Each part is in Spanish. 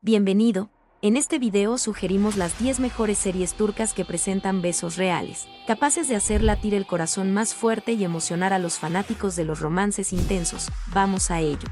Bienvenido. En este video sugerimos las 10 mejores series turcas que presentan besos reales, capaces de hacer latir el corazón más fuerte y emocionar a los fanáticos de los romances intensos. Vamos a ello.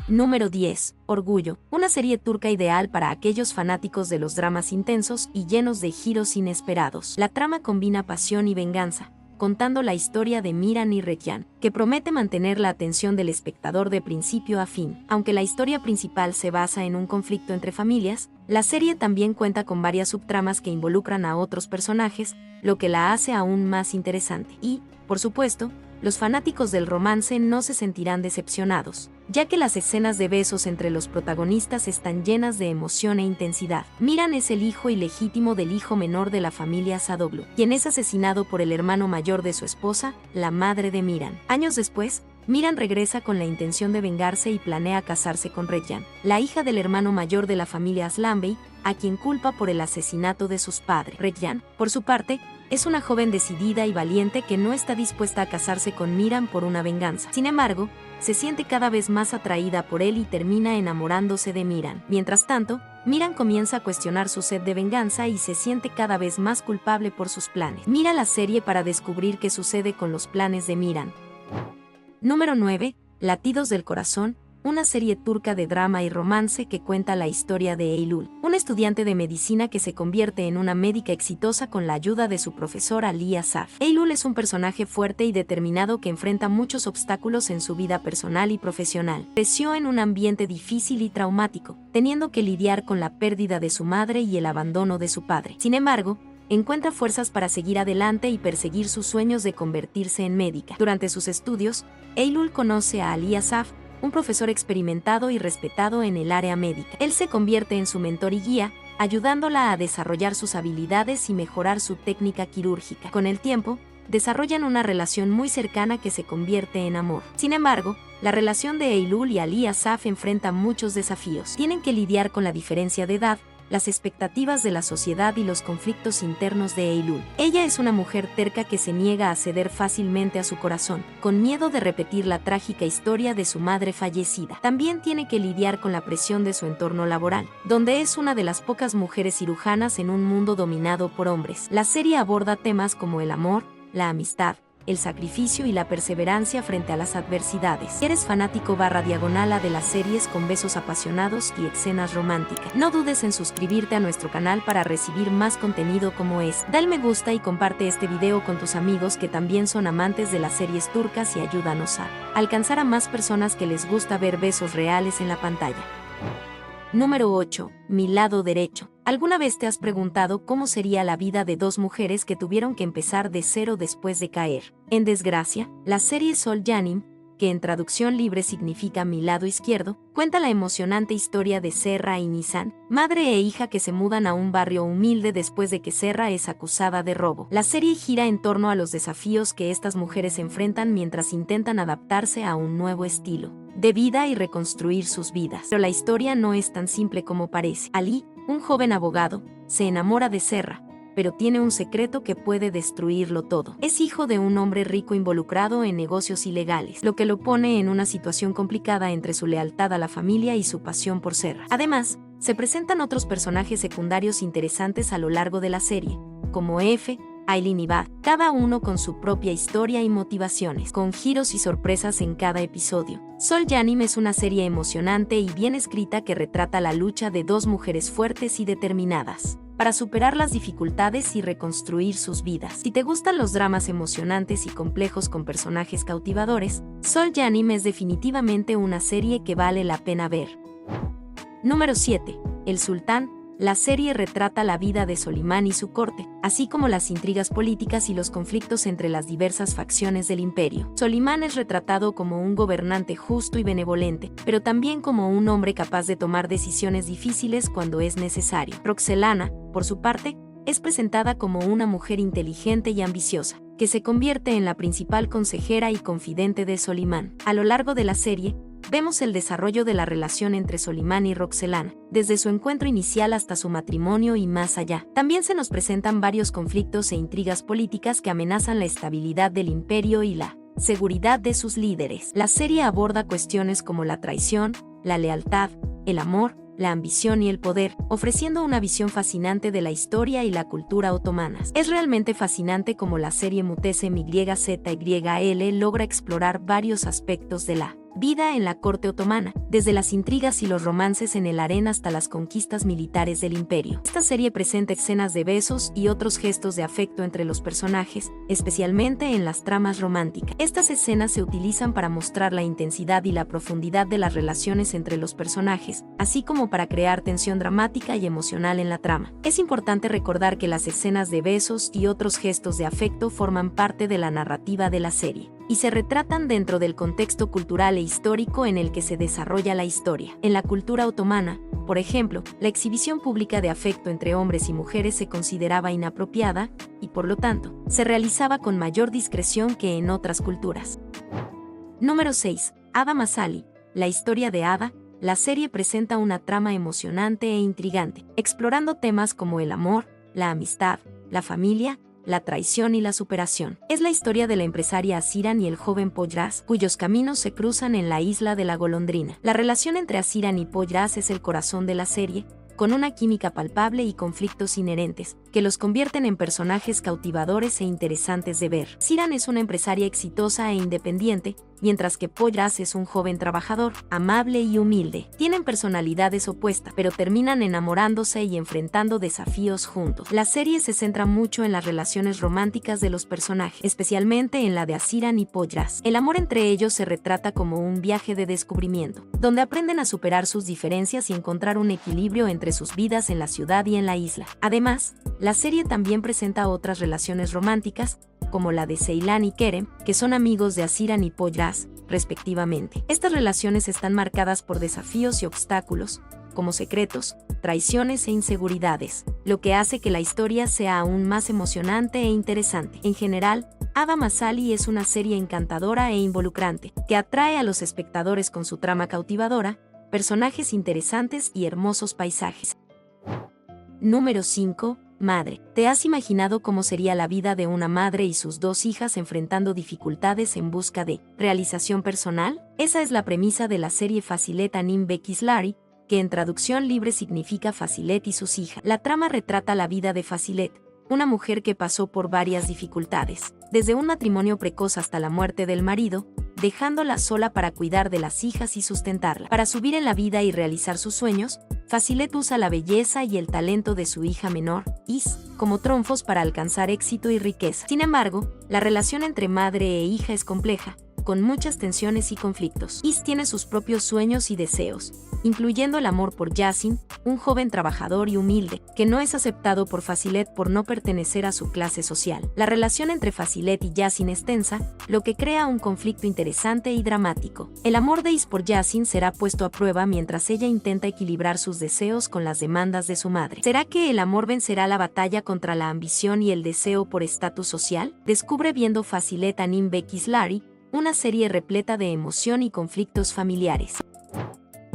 Número 10. Orgullo, una serie turca ideal para aquellos fanáticos de los dramas intensos y llenos de giros inesperados. La trama combina pasión y venganza, contando la historia de Miran y Rejyan, que promete mantener la atención del espectador de principio a fin. Aunque la historia principal se basa en un conflicto entre familias, la serie también cuenta con varias subtramas que involucran a otros personajes, lo que la hace aún más interesante. Y, por supuesto, los fanáticos del romance no se sentirán decepcionados, ya que las escenas de besos entre los protagonistas están llenas de emoción e intensidad. Miran es el hijo ilegítimo del hijo menor de la familia Sadoglu, quien es asesinado por el hermano mayor de su esposa, la madre de Miran. Años después, Miran regresa con la intención de vengarse y planea casarse con Rejyan, la hija del hermano mayor de la familia Aslanbey, a quien culpa por el asesinato de sus padres. Rejyan, por su parte, es una joven decidida y valiente que no está dispuesta a casarse con Miran por una venganza. Sin embargo, se siente cada vez más atraída por él y termina enamorándose de Miran. Mientras tanto, Miran comienza a cuestionar su sed de venganza y se siente cada vez más culpable por sus planes. Mira la serie para descubrir qué sucede con los planes de Miran. Número 9. Latidos del corazón, una serie turca de drama y romance que cuenta la historia de Eylül, una estudiante de medicina que se convierte en una médica exitosa con la ayuda de su profesor Ali Asaf. Eylül es un personaje fuerte y determinado que enfrenta muchos obstáculos en su vida personal y profesional. Creció en un ambiente difícil y traumático, teniendo que lidiar con la pérdida de su madre y el abandono de su padre. Sin embargo, encuentra fuerzas para seguir adelante y perseguir sus sueños de convertirse en médica. Durante sus estudios, Eylül conoce a Ali Asaf, un profesor experimentado y respetado en el área médica. Él se convierte en su mentor y guía, ayudándola a desarrollar sus habilidades y mejorar su técnica quirúrgica. Con el tiempo, desarrollan una relación muy cercana que se convierte en amor. Sin embargo, la relación de Eylül y Ali Asaf enfrenta muchos desafíos. Tienen que lidiar con la diferencia de edad, las expectativas de la sociedad y los conflictos internos de Eylül. Ella es una mujer terca que se niega a ceder fácilmente a su corazón, con miedo de repetir la trágica historia de su madre fallecida. También tiene que lidiar con la presión de su entorno laboral, donde es una de las pocas mujeres cirujanas en un mundo dominado por hombres. La serie aborda temas como el amor, la amistad, el sacrificio y la perseverancia frente a las adversidades. Si eres fanático /diagonal de las series con besos apasionados y escenas románticas, no dudes en suscribirte a nuestro canal para recibir más contenido como este. Da el me gusta y comparte este video con tus amigos que también son amantes de las series turcas y ayúdanos a alcanzar a más personas que les gusta ver besos reales en la pantalla. Número 8. Mi lado derecho. ¿Alguna vez te has preguntado cómo sería la vida de dos mujeres que tuvieron que empezar de cero después de caer en desgracia? La serie Sol Janim, que en traducción libre significa mi lado izquierdo, cuenta la emocionante historia de Serra y Nisan, madre e hija que se mudan a un barrio humilde después de que Serra es acusada de robo. La serie gira en torno a los desafíos que estas mujeres enfrentan mientras intentan adaptarse a un nuevo estilo de vida y reconstruir sus vidas. Pero la historia no es tan simple como parece. Ali, un joven abogado, se enamora de Serra, pero tiene un secreto que puede destruirlo todo. Es hijo de un hombre rico involucrado en negocios ilegales, lo que lo pone en una situación complicada entre su lealtad a la familia y su pasión por Serra. Además, se presentan otros personajes secundarios interesantes a lo largo de la serie, como Efe, Aylin y Bad, cada uno con su propia historia y motivaciones, con giros y sorpresas en cada episodio. Sol Janim es una serie emocionante y bien escrita que retrata la lucha de dos mujeres fuertes y determinadas para superar las dificultades y reconstruir sus vidas. Si te gustan los dramas emocionantes y complejos con personajes cautivadores, Sol Janim es definitivamente una serie que vale la pena ver. Número 7. El Sultán. La serie retrata la vida de Solimán y su corte, así como las intrigas políticas y los conflictos entre las diversas facciones del imperio. Solimán es retratado como un gobernante justo y benevolente, pero también como un hombre capaz de tomar decisiones difíciles cuando es necesario. Roxelana, por su parte, es presentada como una mujer inteligente y ambiciosa, que se convierte en la principal consejera y confidente de Solimán. A lo largo de la serie, vemos el desarrollo de la relación entre Solimán y Roxelana, desde su encuentro inicial hasta su matrimonio y más allá. También se nos presentan varios conflictos e intrigas políticas que amenazan la estabilidad del imperio y la seguridad de sus líderes. La serie aborda cuestiones como la traición, la lealtad, el amor, la ambición y el poder, ofreciendo una visión fascinante de la historia y la cultura otomanas. Es realmente fascinante cómo la serie Mutese MYZYL logra explorar varios aspectos de la vida en la corte otomana, desde las intrigas y los romances en el harén hasta las conquistas militares del imperio. Esta serie presenta escenas de besos y otros gestos de afecto entre los personajes, especialmente en las tramas románticas. Estas escenas se utilizan para mostrar la intensidad y la profundidad de las relaciones entre los personajes, así como para crear tensión dramática y emocional en la trama. Es importante recordar que las escenas de besos y otros gestos de afecto forman parte de la narrativa de la serie y se retratan dentro del contexto cultural e histórico en el que se desarrolla la historia. En la cultura otomana, por ejemplo, la exhibición pública de afecto entre hombres y mujeres se consideraba inapropiada y, por lo tanto, se realizaba con mayor discreción que en otras culturas. Número 6. Ada Masali. La historia de Ada. La serie presenta una trama emocionante e intrigante, explorando temas como el amor, la amistad, la familia, la traición y la superación. Es la historia de la empresaria Asiran y el joven Poyraz, cuyos caminos se cruzan en la isla de la Golondrina. La relación entre Asiran y Poyraz es el corazón de la serie, con una química palpable y conflictos inherentes, que los convierten en personajes cautivadores e interesantes de ver. Asiran es una empresaria exitosa e independiente, mientras que Poyraz es un joven trabajador, amable y humilde. Tienen personalidades opuestas, pero terminan enamorándose y enfrentando desafíos juntos. La serie se centra mucho en las relaciones románticas de los personajes, especialmente en la de Asiran y Poyraz. El amor entre ellos se retrata como un viaje de descubrimiento, donde aprenden a superar sus diferencias y encontrar un equilibrio entre sus vidas en la ciudad y en la isla. Además, la serie también presenta otras relaciones románticas, como la de Ceylan y Kerem, que son amigos de Asiran y Poyraz, respectivamente. Estas relaciones están marcadas por desafíos y obstáculos, como secretos, traiciones e inseguridades, lo que hace que la historia sea aún más emocionante e interesante. En general, Ada Masali es una serie encantadora e involucrante, que atrae a los espectadores con su trama cautivadora, personajes interesantes y hermosos paisajes. Número 5. Madre. ¿Te has imaginado cómo sería la vida de una madre y sus dos hijas enfrentando dificultades en busca de realización personal? Esa es la premisa de la serie Fazilet Anim Bekislari, que en traducción libre significa Fazilet y sus hijas. La trama retrata la vida de Fazilet, una mujer que pasó por varias dificultades, desde un matrimonio precoz hasta la muerte del marido, dejándola sola para cuidar de las hijas y sustentarla. Para subir en la vida y realizar sus sueños, Fazilet usa la belleza y el talento de su hija menor, Is, como trunfos para alcanzar éxito y riqueza. Sin embargo, la relación entre madre e hija es compleja, con muchas tensiones y conflictos. Is tiene sus propios sueños y deseos, incluyendo el amor por Yasin, un joven trabajador y humilde, que no es aceptado por Fazilet por no pertenecer a su clase social. La relación entre Fazilet y Yasin es tensa, lo que crea un conflicto interesante y dramático. El amor de Is por Yasin será puesto a prueba mientras ella intenta equilibrar sus deseos con las demandas de su madre. ¿Será que el amor vencerá la batalla contra la ambición y el deseo por estatus social? Descubre viendo Fazilet Anim Bekislari, una serie repleta de emoción y conflictos familiares.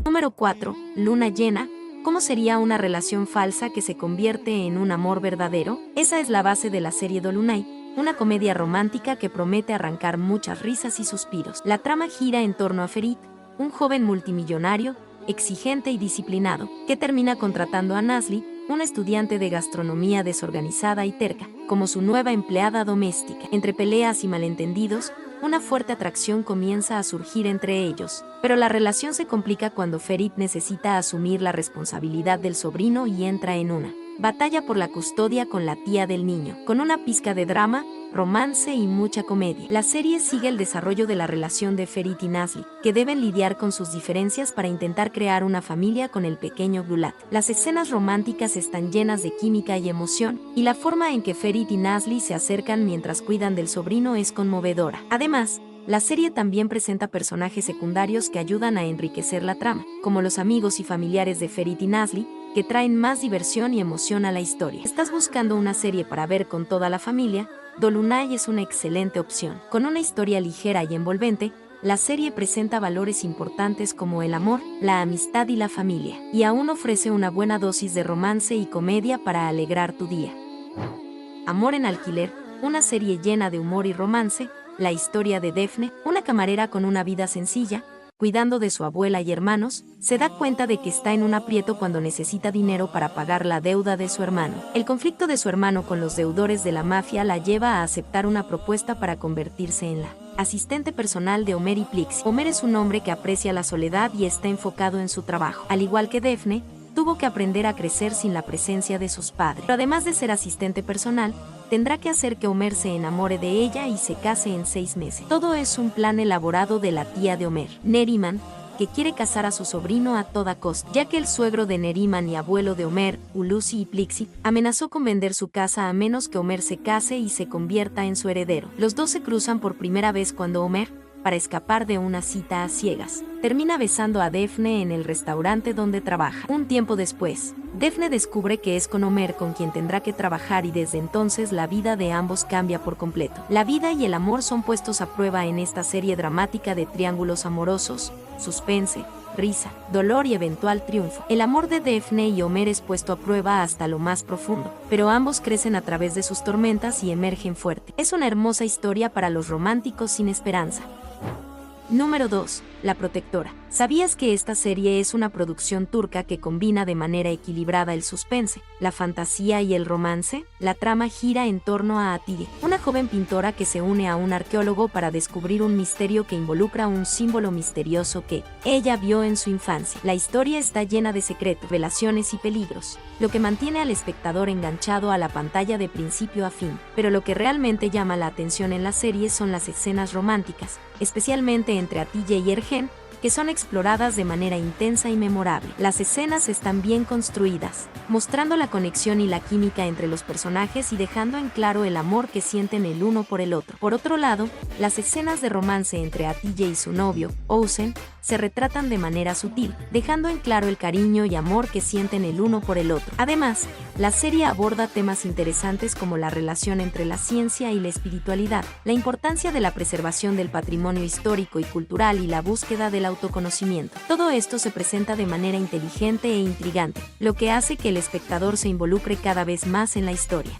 Número 4. Luna llena. ¿Cómo sería una relación falsa que se convierte en un amor verdadero? Esa es la base de la serie Dolunay, una comedia romántica que promete arrancar muchas risas y suspiros. La trama gira en torno a Ferit, un joven multimillonario, exigente y disciplinado, que termina contratando a Nazli, una estudiante de gastronomía desorganizada y terca, como su nueva empleada doméstica. Entre peleas y malentendidos, una fuerte atracción comienza a surgir entre ellos, pero la relación se complica cuando Ferit necesita asumir la responsabilidad del sobrino y entra en una batalla por la custodia con la tía del niño, con una pizca de drama, romance y mucha comedia. La serie sigue el desarrollo de la relación de Ferit y Nazli, que deben lidiar con sus diferencias para intentar crear una familia con el pequeño Bulat. Las escenas románticas están llenas de química y emoción, y la forma en que Ferit y Nazli se acercan mientras cuidan del sobrino es conmovedora. Además, la serie también presenta personajes secundarios que ayudan a enriquecer la trama, como los amigos y familiares de Ferit y Nazli, que traen más diversión y emoción a la historia. ¿Estás buscando una serie para ver con toda la familia? Dolunay es una excelente opción. Con una historia ligera y envolvente, la serie presenta valores importantes como el amor, la amistad y la familia, y aún ofrece una buena dosis de romance y comedia para alegrar tu día. Amor en alquiler, una serie llena de humor y romance. La historia de Defne, una camarera con una vida sencilla, cuidando de su abuela y hermanos, se da cuenta de que está en un aprieto cuando necesita dinero para pagar la deuda de su hermano. El conflicto de su hermano con los deudores de la mafia la lleva a aceptar una propuesta para convertirse en la asistente personal de Homer y Plixie. Homer es un hombre que aprecia la soledad y está enfocado en su trabajo. Al igual que Daphne, tuvo que aprender a crecer sin la presencia de sus padres. Pero además de ser asistente personal, tendrá que hacer que Homer se enamore de ella y se case en 6 meses. Todo es un plan elaborado de la tía de Homer, Neriman, que quiere casar a su sobrino a toda costa, ya que el suegro de Neriman y abuelo de Homer, Lucy y Plixie, amenazó con vender su casa a menos que Homer se case y se convierta en su heredero. Los dos se cruzan por primera vez cuando Homer, para escapar de una cita a ciegas, termina besando a Daphne en el restaurante donde trabaja. Un tiempo después, Daphne descubre que es con Homer con quien tendrá que trabajar y desde entonces la vida de ambos cambia por completo. La vida y el amor son puestos a prueba en esta serie dramática de triángulos amorosos, suspense, risa, dolor y eventual triunfo. El amor de Daphne y Homer es puesto a prueba hasta lo más profundo, pero ambos crecen a través de sus tormentas y emergen fuerte. Es una hermosa historia para los románticos sin esperanza. Número 2. La Protectora. ¿Sabías que esta serie es una producción turca que combina de manera equilibrada el suspense, la fantasía y el romance? La trama gira en torno a Hatice, una joven pintora que se une a un arqueólogo para descubrir un misterio que involucra un símbolo misterioso que ella vio en su infancia. La historia está llena de secretos, revelaciones y peligros, lo que mantiene al espectador enganchado a la pantalla de principio a fin. Pero lo que realmente llama la atención en la serie son las escenas románticas, especialmente entre Hatice y Ergen, que son exploradas de manera intensa y memorable. Las escenas están bien construidas, mostrando la conexión y la química entre los personajes y dejando en claro el amor que sienten el uno por el otro. Por otro lado, las escenas de romance entre Hatice y su novio, Ozen, se retratan de manera sutil, dejando en claro el cariño y amor que sienten el uno por el otro. Además, la serie aborda temas interesantes como la relación entre la ciencia y la espiritualidad, la importancia de la preservación del patrimonio histórico y cultural y la búsqueda del autoconocimiento. Todo esto se presenta de manera inteligente e intrigante, lo que hace que el espectador se involucre cada vez más en la historia.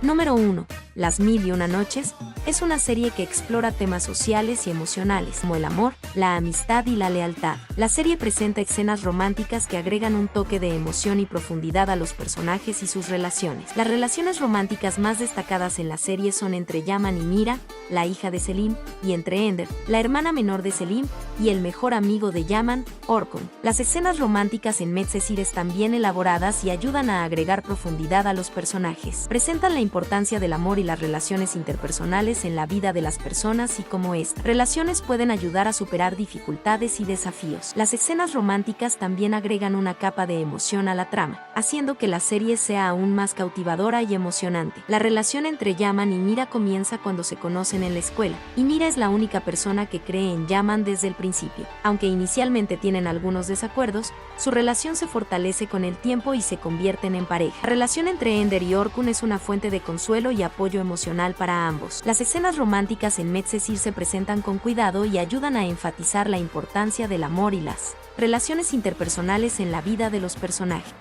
Número 1. Las Mil y Una Noches es una serie que explora temas sociales y emocionales como el amor, la amistad y la lealtad. La serie presenta escenas románticas que agregan un toque de emoción y profundidad a los personajes y sus relaciones. Las relaciones románticas más destacadas en la serie son entre Yaman y Mira, la hija de Selim, y entre Ender, la hermana menor de Selim, y el mejor amigo de Yaman, Orkun. Las escenas románticas en Medcezir están bien elaboradas y ayudan a agregar profundidad a los personajes. Presentan la importancia del amor y las relaciones interpersonales en la vida de las personas y cómo estas relaciones pueden ayudar a superar dificultades y desafíos. Las escenas románticas también agregan una capa de emoción a la trama, haciendo que la serie sea aún más cautivadora y emocionante. La relación entre Yaman y Mira comienza cuando se conocen en la escuela, y Mira es la única persona que cree en Yaman desde el principio. Aunque inicialmente tienen algunos desacuerdos, su relación se fortalece con el tiempo y se convierten en pareja. La relación entre Ender y Orkun es una fuente de consuelo y apoyo emocional para ambos. Las escenas románticas en Medcezir se presentan con cuidado y ayudan a enfatizar la importancia del amor y las relaciones interpersonales en la vida de los personajes.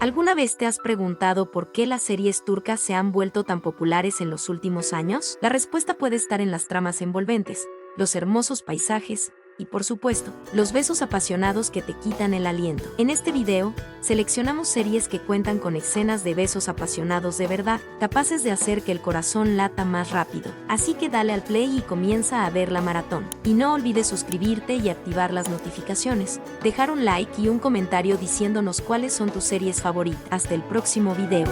¿Alguna vez te has preguntado por qué las series turcas se han vuelto tan populares en los últimos años? La respuesta puede estar en las tramas envolventes, los hermosos paisajes, y por supuesto, los besos apasionados que te quitan el aliento. En este video, seleccionamos series que cuentan con escenas de besos apasionados de verdad, capaces de hacer que el corazón lata más rápido. Así que dale al play y comienza a ver la maratón. Y no olvides suscribirte y activar las notificaciones, dejar un like y un comentario diciéndonos cuáles son tus series favoritas. Hasta el próximo video.